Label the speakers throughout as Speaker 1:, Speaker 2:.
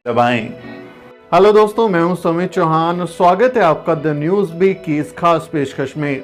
Speaker 1: दबाएं। हेलो दोस्तों, मैं हूं सुमित चौहान। स्वागत है आपका द न्यूज बीट की इस खास पेशकश में।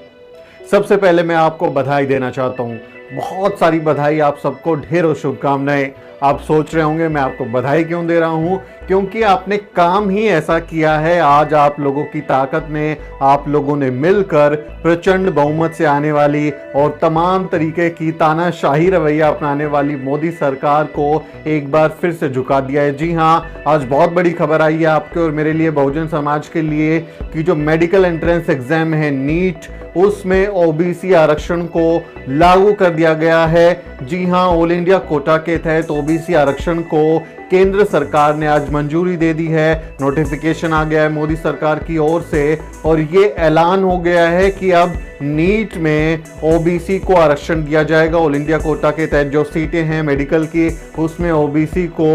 Speaker 1: सबसे पहले मैं आपको बधाई देना चाहता हूं, बहुत सारी बधाई। आप सबको ढेरों शुभकामनाएं। आप सोच रहे होंगे मैं आपको बधाई क्यों दे रहा हूं, क्योंकि आपने काम ही ऐसा किया है। आज आप लोगों की ताकत ने, आप लोगों ने मिलकर प्रचंड बहुमत से आने वाली और तमाम तरीके की तानाशाही रवैया अपनाने वाली मोदी सरकार को एक बार फिर से झुका दिया है। जी हाँ, आज बहुत बड़ी खबर आई है आपके और मेरे लिए, बहुजन समाज के लिए, कि जो मेडिकल एंट्रेंस एग्जाम है नीट, उसमें ओबीसी आरक्षण को लागू कर दिया गया है। जी हां, ऑल इंडिया कोटा के तहत ओबीसी आरक्षण को केंद्र सरकार ने आज मंजूरी दे दी है। नोटिफिकेशन आ गया है मोदी सरकार की ओर से और ये ऐलान हो गया है कि अब नीट में ओबीसी को आरक्षण दिया जाएगा। ऑल इंडिया कोटा के तहत जो सीटें हैं मेडिकल की, उसमें ओबीसी को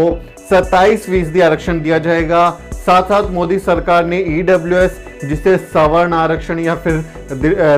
Speaker 1: 27% आरक्षण दिया जाएगा। साथ साथ मोदी सरकार ने ईडब्ल्यूएस, जिसे सवर्ण आरक्षण या फिर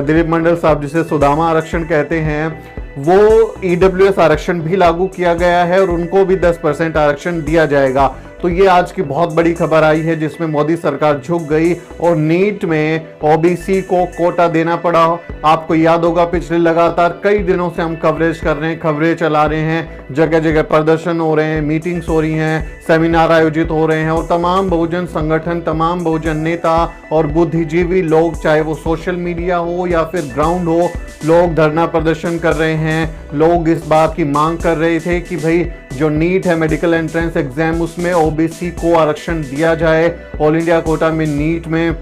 Speaker 1: दिलीप मंडल साहब जिसे सुदामा आरक्षण कहते हैं, वो ईडब्ल्यूएस आरक्षण भी लागू किया गया है और उनको भी 10% आरक्षण दिया जाएगा। तो ये आज की बहुत बड़ी खबर आई है जिसमें मोदी सरकार झुक गई और नीट में ओबीसी को कोटा देना पड़ा। आपको याद होगा पिछले लगातार कई दिनों से हम कवरेज कर रहे हैं, खबरें चला रहे हैं, जगह जगह प्रदर्शन हो रहे हैं, मीटिंग्स हो रही हैं, सेमिनार आयोजित हो रहे हैं और तमाम बहुजन संगठन, तमाम बहुजन नेता और बुद्धिजीवी लोग, चाहे वो सोशल मीडिया हो या फिर ग्राउंड हो, लोग धरना प्रदर्शन कर रहे हैं। लोग इस बात की मांग कर रहे थे कि भाई जो नीट है मेडिकल एंट्रेंस एग्जाम, उसमें ओबीसी को आरक्षण दिया जाए, ऑल इंडिया कोटा में नीट में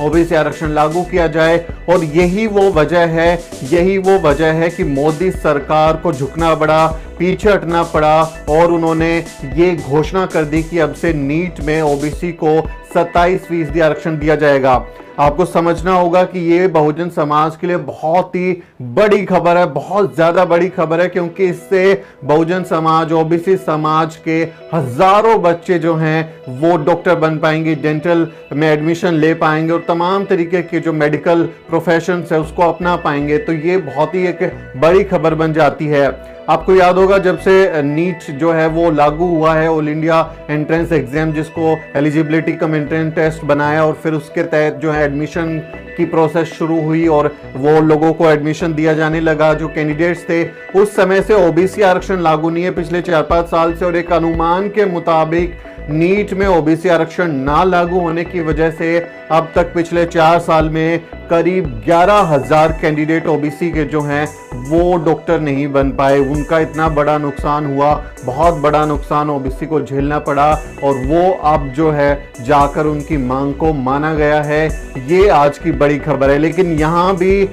Speaker 1: ओबीसी आरक्षण लागू किया जाए। और यही वो वजह है कि मोदी सरकार को झुकना पड़ा, पीछे हटना पड़ा और उन्होंने ये घोषणा कर दी कि अब से नीट में ओबीसी को 27% आरक्षण दिया जाएगा। आपको समझना होगा कि ये बहुजन समाज के लिए बहुत ही बड़ी खबर है, बहुत ज्यादा बड़ी खबर है, क्योंकि इससे बहुजन समाज, ओबीसी समाज के हजारों बच्चे जो हैं वो डॉक्टर बन पाएंगे, डेंटल में एडमिशन ले पाएंगे और तमाम तरीके के जो मेडिकल प्रोफेशन है उसको अपना पाएंगे। तो ये बहुत ही एक बड़ी खबर बन जाती है। आपको याद होगा जब से नीट जो है वो लागू हुआ है, ऑल इंडिया एंट्रेंस एग्जाम, जिसको एलिजिबिलिटी कम एंट्रेंस टेस्ट बनाया और फिर उसके तहत जो है एडमिशन की प्रोसेस शुरू हुई और वो लोगों को एडमिशन दिया जाने लगा जो कैंडिडेट्स थे। उस समय से ओबीसी आरक्षण लागू नहीं है पिछले 4-5 साल से, और एक अनुमान के मुताबिक नीट में ओबीसी आरक्षण ना लागू होने की वजह से अब तक पिछले 4 साल में करीब 11,000 कैंडिडेट ओबीसी के जो हैं वो डॉक्टर नहीं बन पाए। उनका इतना बड़ा नुकसान हुआ, बहुत बड़ा नुकसान ओबीसी को झेलना पड़ा और वो अब जो है जाकर उनकी मांग को माना गया है। ये आज की बड़ी खबर है। लेकिन यहाँ भी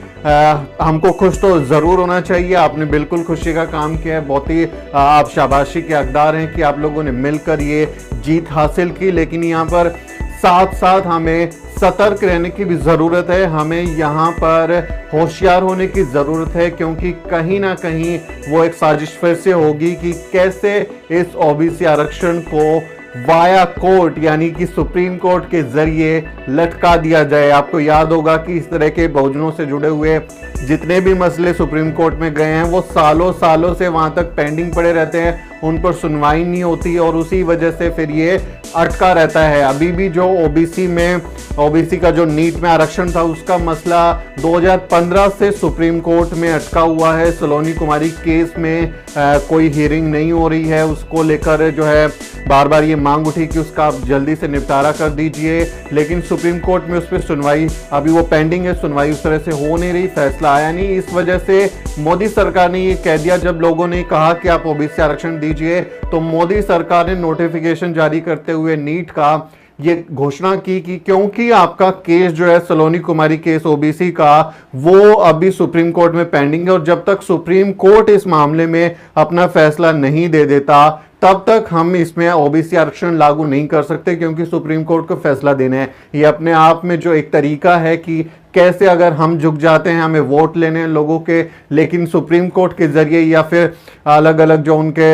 Speaker 1: हमको खुश तो जरूर होना चाहिए। आपने बिल्कुल खुशी का काम किया है, बहुत ही आप शाबाशी के हकदार हैं कि आप लोगों ने मिलकर ये जीत हासिल की। लेकिन यहाँ पर साथ साथ हमें सतर्क रहने की भी ज़रूरत है, हमें यहाँ पर होशियार होने की ज़रूरत है, क्योंकि कहीं ना कहीं वो एक साजिश फिर से होगी कि कैसे इस ओबीसी आरक्षण को वाया कोर्ट यानी कि सुप्रीम कोर्ट के जरिए लटका दिया जाए। आपको याद होगा कि इस तरह के बहुजनों से जुड़े हुए जितने भी मसले सुप्रीम कोर्ट में गए हैं वो सालों सालों से वहां तक पेंडिंग पड़े रहते हैं, उन पर सुनवाई नहीं होती और उसी वजह से फिर ये अटका रहता है। अभी भी जो ओबीसी का जो नीट में आरक्षण था उसका मसला 2015 से सुप्रीम कोर्ट में अटका हुआ है। सलोनी कुमारी केस में कोई हियरिंग नहीं हो रही है, उसको लेकर जो है बार बार ये मांग उठी कि उसका आप जल्दी से निपटारा कर दीजिए, लेकिन सुप्रीम कोर्ट में उस पर सुनवाई अभी वो पेंडिंग है, सुनवाई उस तरह से हो नहीं रही, फैसला आया नहीं। इस वजह से मोदी सरकार ने ये कह दिया, जब लोगों ने कहा कि आप ओबीसी आरक्षण दीजिए, तो मोदी सरकार ने नोटिफिकेशन जारी करते हुए नीट का ये घोषणा की कि क्योंकि आपका केस जो है सलोनी कुमारी केस ओबीसी का, वो अभी सुप्रीम कोर्ट में पेंडिंग है और जब तक सुप्रीम कोर्ट इस मामले में अपना फैसला नहीं दे देता तब तक हम इसमें ओबीसी आरक्षण लागू नहीं कर सकते, क्योंकि सुप्रीम कोर्ट को फैसला देना है। ये अपने आप में जो एक तरीका है कि कैसे अगर हम झुक जाते हैं, हमें वोट लेने हैं लोगों के, लेकिन सुप्रीम कोर्ट के जरिए या फिर अलग अलग जो उनके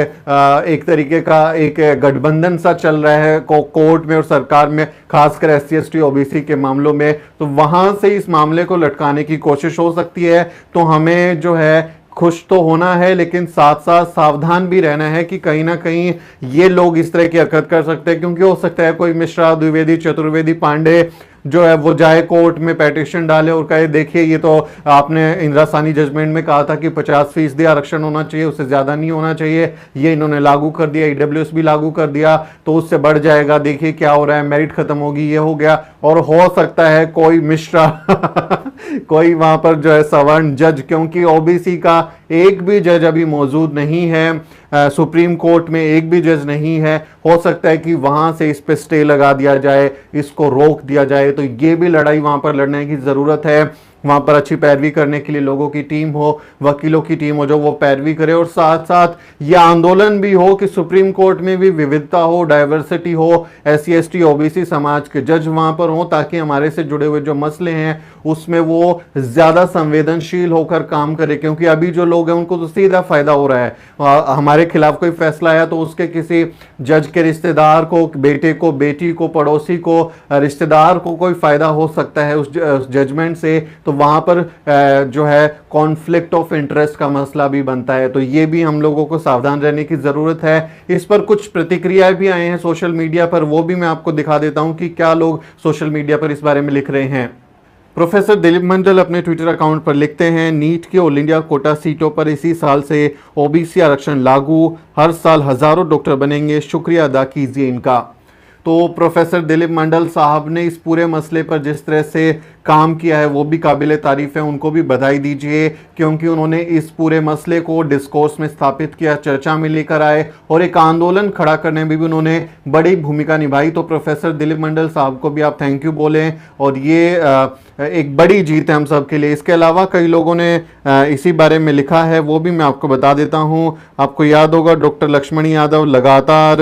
Speaker 1: एक तरीके का एक गठबंधन सा चल रहा है कोर्ट में और सरकार में, खासकर SC ST OBC के मामलों में, तो वहां से इस मामले को लटकाने की कोशिश हो सकती है। तो हमें जो है खुश तो होना है, लेकिन साथ साथ सावधान भी रहना है कि कहीं ना कहीं ये लोग इस तरह की हरकत कर सकते हैं, क्योंकि हो सकता है कोई मिश्रा, द्विवेदी, चतुर्वेदी, पांडे जो है वो जाए कोर्ट में पेटिशन डाले और कहे देखिए ये तो आपने इंदिरा साहनी जजमेंट में कहा था कि 50% आरक्षण होना चाहिए, उससे ज्यादा नहीं होना चाहिए, ये इन्होंने लागू कर दिया, ईडब्ल्यूएस भी लागू कर दिया तो उससे बढ़ जाएगा, देखिए क्या हो रहा है, मेरिट खत्म होगी, ये हो गया। और हो सकता है कोई मिश्रा कोई वहां पर जो है सवर्ण जज, क्योंकि ओबीसी का एक भी जज अभी मौजूद नहीं है, सुप्रीम कोर्ट में एक भी जज नहीं है, हो सकता है कि वहां से इस पे स्टे लगा दिया जाए, इसको रोक दिया जाए। तो ये भी लड़ाई वहां पर लड़ने की जरूरत है। वहां पर अच्छी पैरवी करने के लिए लोगों की टीम हो, वकीलों की टीम हो जो वो पैरवी करे, और साथ साथ ये आंदोलन भी हो कि सुप्रीम कोर्ट में भी विविधता हो, डाइवर्सिटी हो, SC ST OBC समाज के जज वहां पर हो, ताकि हमारे से जुड़े हुए जो मसले हैं उसमें वो ज्यादा संवेदनशील होकर काम करे। क्योंकि अभी जो लोग हैं उनको तो सीधा फायदा हो रहा है, हमारे खिलाफ कोई फैसला आया तो उसके किसी जज के रिश्तेदार को, बेटे को, बेटी को, पड़ोसी को, रिश्तेदार को कोई फायदा हो सकता है उस जजमेंट से, तो वहां पर जो है कॉन्फ्लिक्ट ऑफ इंटरेस्ट का मसला भी बनता है। तो ये भी हम लोगों को सावधान रहने की जरूरत है। इस पर कुछ प्रतिक्रियाएं भी आए हैं सोशल मीडिया पर, वो भी मैं आपको दिखा देता हूं कि क्या लोग सोशल मीडिया पर इस बारे में लिख रहे हैं। प्रोफेसर दिलीप मंडल अपने ट्विटर अकाउंट पर लिखते हैं, नीट की ऑल इंडिया कोटा सीटों पर इसी साल से ओबीसी आरक्षण लागू, हर साल हजारों डॉक्टर बनेंगे, शुक्रिया अदा कीजिए इनका। तो प्रोफेसर दिलीप मंडल साहब ने इस पूरे मसले पर जिस तरह से काम किया है वो भी काबिल तारीफ है, उनको भी बधाई दीजिए, क्योंकि उन्होंने इस पूरे मसले को डिस्कोर्स में स्थापित किया, चर्चा में लेकर आए और एक आंदोलन खड़ा करने में भी उन्होंने बड़ी भूमिका निभाई। तो प्रोफेसर दिलीप मंडल साहब को भी आप थैंक यू बोलें, और ये एक बड़ी जीत है हम सब के लिए। इसके अलावा कई लोगों ने इसी बारे में लिखा है, वो भी मैं आपको बता देता हूँ। आपको याद होगा डॉक्टर लक्ष्मणी यादव लगातार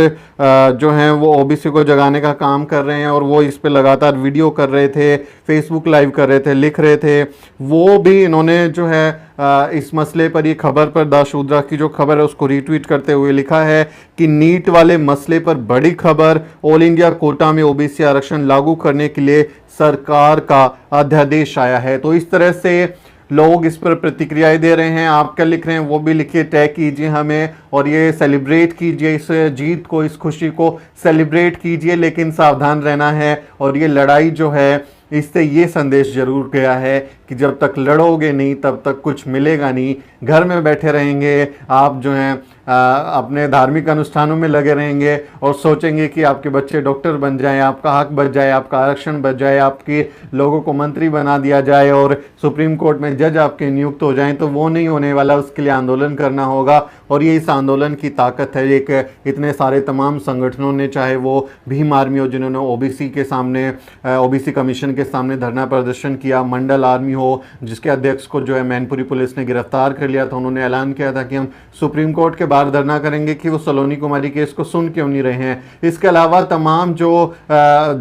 Speaker 1: जो हैं वो ओबीसी को जगाने का काम कर रहे हैं, और वो इस पे लगातार वीडियो कर रहे थे, फेसबुक लाइव कर रहे थे, लिख रहे थे। वो भी इन्होंने जो है इस मसले पर, ये खबर पर, दाशूद्रा की जो खबर है उसको रीट्वीट करते हुए लिखा है कि नीट वाले मसले पर बड़ी खबर, ऑल इंडिया कोटा में ओबीसी आरक्षण लागू करने के लिए सरकार का अध्यादेश आया है। तो इस तरह से लोग इस पर प्रतिक्रियाएं दे रहे हैं। आप क्या लिख रहे हैं वो भी लिखिए, टैग कीजिए हमें, और ये सेलिब्रेट कीजिए, इस जीत को, इस खुशी को सेलिब्रेट कीजिए, लेकिन सावधान रहना है। और ये लड़ाई जो है इससे ये संदेश जरूर गया है कि जब तक लड़ोगे नहीं तब तक कुछ मिलेगा नहीं। घर में बैठे रहेंगे आप, जो हैं अपने धार्मिक अनुष्ठानों में लगे रहेंगे और सोचेंगे कि आपके बच्चे डॉक्टर बन जाएं, आपका हक बच जाए, आपका आरक्षण बच जाए, आपके लोगों को मंत्री बना दिया जाए और सुप्रीम कोर्ट में जज आपके नियुक्त हो जाएं, तो वो नहीं होने वाला। उसके लिए आंदोलन करना होगा, और ये इस आंदोलन की ताकत है। एक इतने सारे तमाम संगठनों ने, चाहे वो भीम आर्मी हो जिन्होंने ओबीसी के सामने, ओबीसी कमीशन के सामने धरना प्रदर्शन किया, मंडल आर्मी हो जिसके अध्यक्ष को जो है मैनपुरी पुलिस ने गिरफ्तार कर लिया था, उन्होंने ऐलान किया था कि हम सुप्रीम कोर्ट के बाहर धरना करेंगे कि वो सलोनी कुमारी केस को सुन क्यों नहीं रहे हैं। इसके अलावा तमाम जो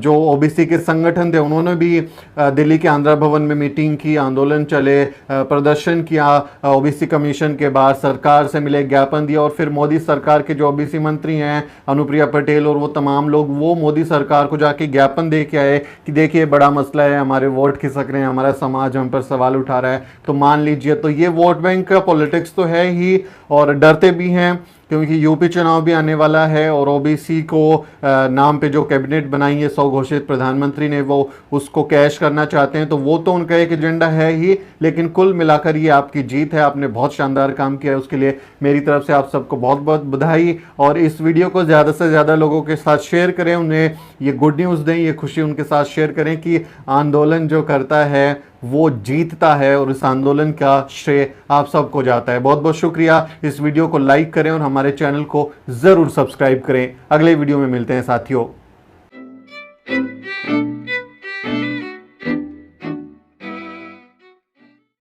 Speaker 1: ओबीसी के संगठन थे उन्होंने भी दिल्ली के आंध्रा भवन में मीटिंग की, आंदोलन चले, प्रदर्शन किया, ओबीसी कमीशन के बाहर सरकार से मिले, ज्ञापन दिया, और फिर मोदी सरकार के जो ओबीसी मंत्री हैं अनुप्रिया पटेल और वो तमाम लोग, वो मोदी सरकार को जाके ज्ञापन दे के आए कि देखिए बड़ा मसला है, हमारे वोट खिसक रहे हैं, हमारा समाज हम पर सवाल उठा रहा है, तो मान लीजिए। तो ये वोट बैंक का पॉलिटिक्स तो है ही, और डरते भी हैं क्योंकि यूपी चुनाव भी आने वाला है, और ओबीसी को नाम पे जो कैबिनेट बनाई है 100 घोषित प्रधानमंत्री ने, वो उसको कैश करना चाहते हैं। तो वो तो उनका एक एजेंडा है ही, लेकिन कुल मिलाकर ये आपकी जीत है। आपने बहुत शानदार काम किया है, उसके लिए मेरी तरफ से आप सबको बहुत बहुत बधाई। और इस वीडियो को ज़्यादा से ज़्यादा लोगों के साथ शेयर करें, उन्हें ये गुड न्यूज़ दें, ये खुशी उनके साथ शेयर करें कि आंदोलन जो करता है वो जीतता है, और इस आंदोलन का श्रेय आप सबको जाता है। बहुत बहुत शुक्रिया। इस वीडियो को लाइक करें और हमारे चैनल को ज़रूर सब्सक्राइब करें। अगले वीडियो में मिलते हैं साथियों।